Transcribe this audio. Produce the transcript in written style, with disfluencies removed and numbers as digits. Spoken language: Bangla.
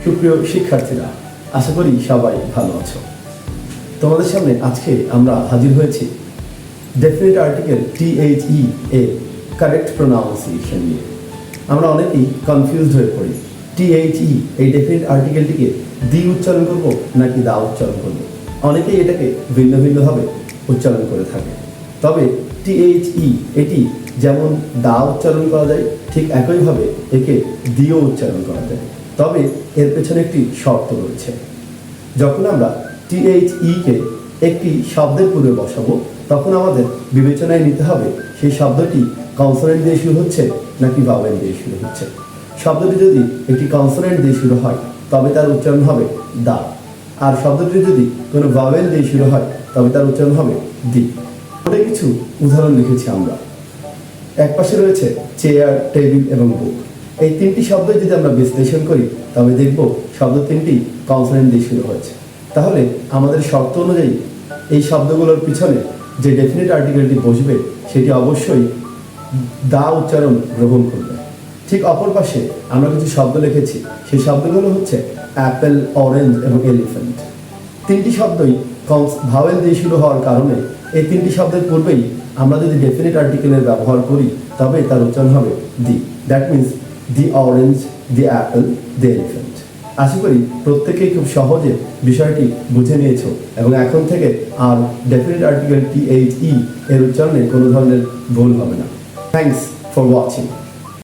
সুপ্রিয় শিক্ষার্থীরা, আশা করি সবাই ভালো আছো। তোমাদের সামনে আজকে আমরা হাজির হয়েছি ডেফিনিট আর্টিকেল THE এর কারেক্ট প্রোনাউন্সিয়েশন নিয়ে। আমরা অনেকেই কনফিউজড হয়ে পড়ি, THE এই ডেফিনিট আর্টিকেলটিকে দি উচ্চারণ করব নাকি দা উচ্চারণ করব। অনেকেই এটাকে ভিন্ন ভিন্নভাবে উচ্চারণ করে থাকে। তবে THE এটি যেমন দা উচ্চারণ করা যায়, ঠিক একইভাবে একে দিও উচ্চারণ করা যায়। তবে এর পেছনে একটি শর্ত রয়েছে। যখন আমরা THE কে একটি শব্দের পূর্বে বসাবো, তখন আমাদের বিবেচনায় নিতে হবে সেই শব্দটি কনসোনেন্ট দিয়ে শুরু হচ্ছে নাকি ভাওয়েল দিয়ে শুরু হচ্ছে। শব্দটি যদি একটি কনসোনেন্ট দিয়ে শুরু হয় তবে তার উচ্চারণ হবে দা, আর শব্দটি যদি কোনো ভাওয়েল দিয়ে শুরু হয় তবে তার উচ্চারণ হবে দি। ওটা কিছু উদাহরণ লিখেছি আমরা। এক পাশে রয়েছে চেয়ার, টেবিল এবং বুক। এই তিনটি শব্দ যদি আমরা বিশ্লেষণ করি তবে দেখব শব্দ তিনটি কনসোনেন্ট দিয়ে শুরু হয়েছে। তাহলে আমাদের শর্ত অনুযায়ী এই শব্দগুলোর পিছনে যে ডেফিনিট আর্টিকেলটি বসবে সেটি অবশ্যই দা উচ্চারণ গ্রহণ করবে। ঠিক অপর পাশে আমরা কিছু শব্দ লিখেছি, সেই শব্দগুলো হচ্ছে অ্যাপেল, অরেঞ্জ এবং এলিফ্যান্ট। তিনটি শব্দই ভাওয়েল দিয়ে শুরু হওয়ার কারণে এই তিনটি শব্দের পূর্বেই আমরা যদি ডেফিনিট আর্টিকেলের ব্যবহার করি তবে তার উচ্চারণ হবে the. That means the orange, the apple, the elephant. আশা করি প্রত্যেকেই খুব সহজে বিষয়টি বুঝে নিয়েছো এবং এখন থেকে আর ডেফিনিট আর্টিকেল THE এর উচ্চারণে কোনো ধরনের ভুল হবে না। Thanks for watching.